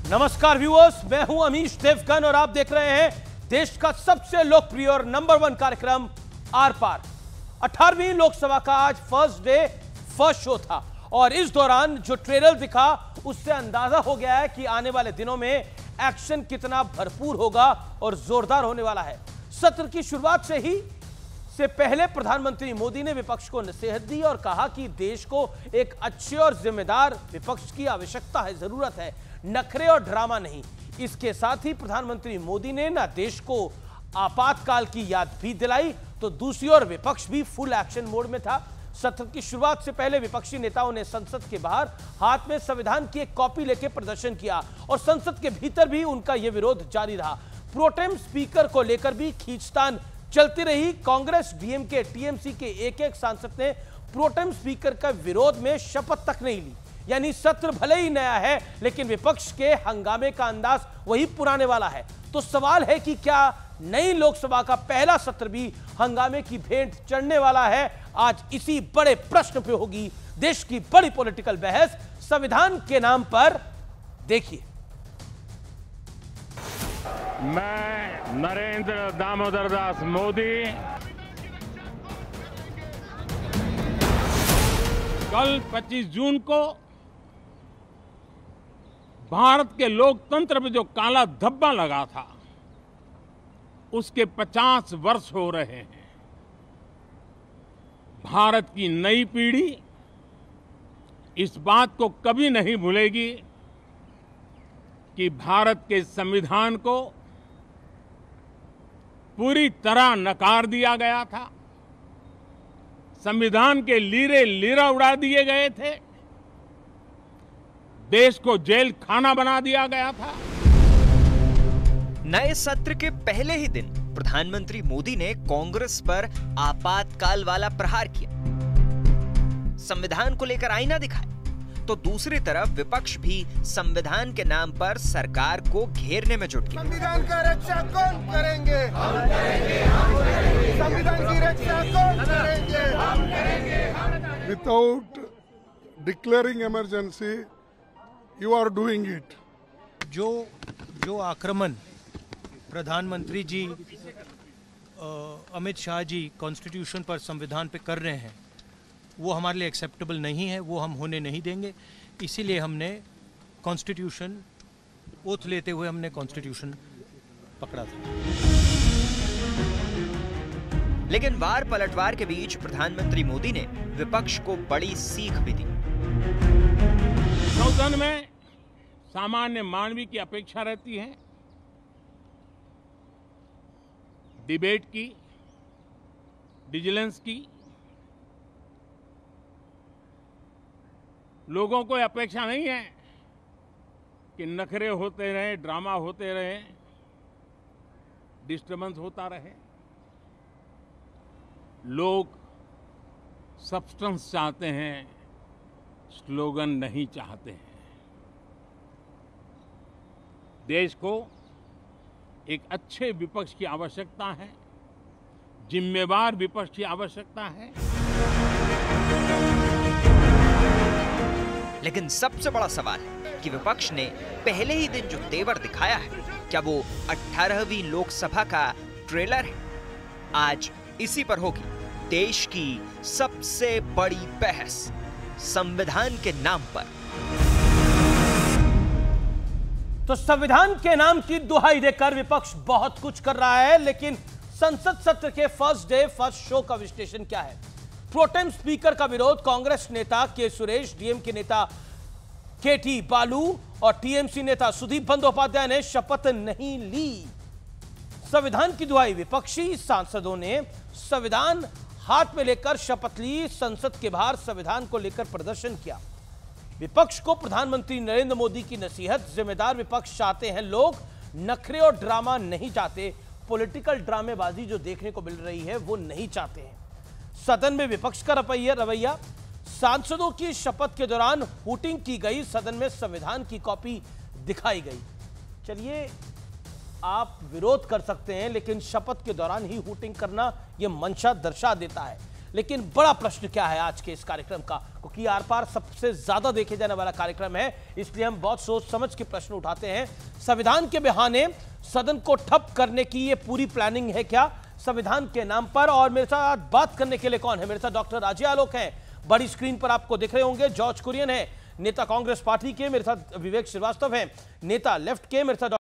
नमस्कार व्यूअर्स, मैं हूं अमीश देवगन और आप देख रहे हैं देश का सबसे लोकप्रिय और नंबर 1 कार्यक्रम आर पार। 18वीं लोकसभा का आज फर्स्ट डे फर्स्ट शो था और इस दौरान जो ट्रेलर दिखा उससे अंदाजा हो गया है कि आने वाले दिनों में एक्शन कितना भरपूर होगा और जोरदार होने वाला है। सत्र की शुरुआत से पहले प्रधानमंत्री मोदी ने विपक्ष को नसीहत दी और कहा कि देश को एक अच्छे और जिम्मेदार विपक्ष की आवश्यकता है, जरूरत है, नखरे और ड्रामा नहीं। इसके साथ ही प्रधानमंत्री मोदी ने ना देश को आपातकाल की याद भी दिलाई तो दूसरी ओर विपक्ष भी फुल एक्शन मोड में था। सत्र की शुरुआत से पहले विपक्षी नेताओं ने संसद के बाहर हाथ में संविधान की एक कॉपी लेकर प्रदर्शन किया और संसद के भीतर भी उनका यह विरोध जारी रहा। प्रोटेम स्पीकर को लेकर भी खींचतान चलती रही। कांग्रेस, डीएमके, टीएमसी के एक सांसद ने प्रोटेम स्पीकर का विरोध में शपथ तक नहीं ली। यानी सत्र भले ही नया है लेकिन विपक्ष के हंगामे का अंदाज वही पुराने वाला है। तो सवाल है कि क्या नई लोकसभा का पहला सत्र भी हंगामे की भेंट चढ़ने वाला है? आज इसी बड़े प्रश्न पे होगी देश की बड़ी पॉलिटिकल बहस संविधान के नाम पर। देखिए, मैं नरेंद्र दामोदर दास मोदी कल 25 जून को भारत के लोकतंत्र में जो काला धब्बा लगा था उसके 50 वर्ष हो रहे हैं। भारत की नई पीढ़ी इस बात को कभी नहीं भूलेगी कि भारत के संविधान को पूरी तरह नकार दिया गया था, संविधान के लीरे लीरा उड़ा दिए गए थे, देश को जेल खाना बना दिया गया था। नए सत्र के पहले ही दिन प्रधानमंत्री मोदी ने कांग्रेस पर आपातकाल वाला प्रहार किया, संविधान को लेकर आईना दिखाया, तो दूसरी तरफ विपक्ष भी संविधान के नाम पर सरकार को घेरने में जुट गया। संविधान का रक्षा कौन करेंगे? हम करेंगे, हम करेंगे। संविधान की रक्षा कौन करेंगे? हम करेंगे। Without declaring emergency, you are doing it. जो आक्रमण प्रधानमंत्री जी अमित शाह जी कॉन्स्टिट्यूशन पर, संविधान पे कर रहे हैं वो हमारे लिए एक्सेप्टेबल नहीं है, वो हम होने नहीं देंगे। इसीलिए हमने कॉन्स्टिट्यूशन ओथ लेते हुए हमने कॉन्स्टिट्यूशन पकड़ा था। लेकिन वार पलटवार के बीच प्रधानमंत्री मोदी ने विपक्ष को बड़ी सीख भी दी। सदन में सामान्य मानवीय की अपेक्षा रहती है डिबेट की, विजिलेंस की। लोगों को अपेक्षा नहीं है कि नखरे होते रहे, ड्रामा होते रहे, डिस्टर्बेंस होता रहे। लोग सब्सटेंस चाहते हैं, स्लोगन नहीं चाहते हैं। देश को एक अच्छे विपक्ष की आवश्यकता है, जिम्मेवार विपक्ष की आवश्यकता है। लेकिन सबसे बड़ा सवाल है कि विपक्ष ने पहले ही दिन जो तेवर दिखाया है, क्या वो 18वीं लोकसभा का ट्रेलर है? आज इसी पर होगी देश की सबसे बड़ी बहस संविधान के नाम पर। तो संविधान के नाम की दुहाई देकर विपक्ष बहुत कुछ कर रहा है, लेकिन संसद सत्र के फर्स्ट डे फर्स्ट शो का विश्लेषण क्या है? प्रोटेम स्पीकर का विरोध कांग्रेस नेता के सुरेश, डीएमके नेता केटी बालू और टीएमसी नेता सुदीप बंदोपाध्याय ने शपथ नहीं ली। संविधान की दुहाई, विपक्षी सांसदों ने संविधान हाथ में लेकर शपथ ली। संसद के बाहर संविधान को लेकर प्रदर्शन किया। विपक्ष को प्रधानमंत्री नरेंद्र मोदी की नसीहत, जिम्मेदार विपक्ष चाहते हैं लोग, नखरे और ड्रामा नहीं चाहते। पॉलिटिकल ड्रामेबाजी जो देखने को मिल रही है वो नहीं चाहते हैं। सदन में विपक्ष का रवैया, सांसदों की शपथ के दौरान हूटिंग की गई, सदन में संविधान की कॉपी दिखाई गई। चलिए, आप विरोध कर सकते हैं लेकिन शपथ के दौरान ही हूटिंग करना यह मंशा दर्शा देता है। लेकिन बड़ा प्रश्न क्या है आज के इस कार्यक्रम का, क्योंकि आर पार सबसे ज्यादा देखे जाने वाला कार्यक्रम है, इसलिए हम बहुत सोच समझ के प्रश्न उठाते हैं। संविधान के बहाने सदन को ठप करने की ये पूरी प्लानिंग है क्या संविधान के नाम पर? और मेरे साथ बात करने के लिए कौन है? मेरे साथ डॉक्टर राजे आलोक हैं, बड़ी स्क्रीन पर आपको दिख रहे होंगे। जॉर्ज कुरियन है, नेता कांग्रेस पार्टी के। मेरे साथ विवेक श्रीवास्तव हैं, नेता लेफ्ट के। मेरे साथ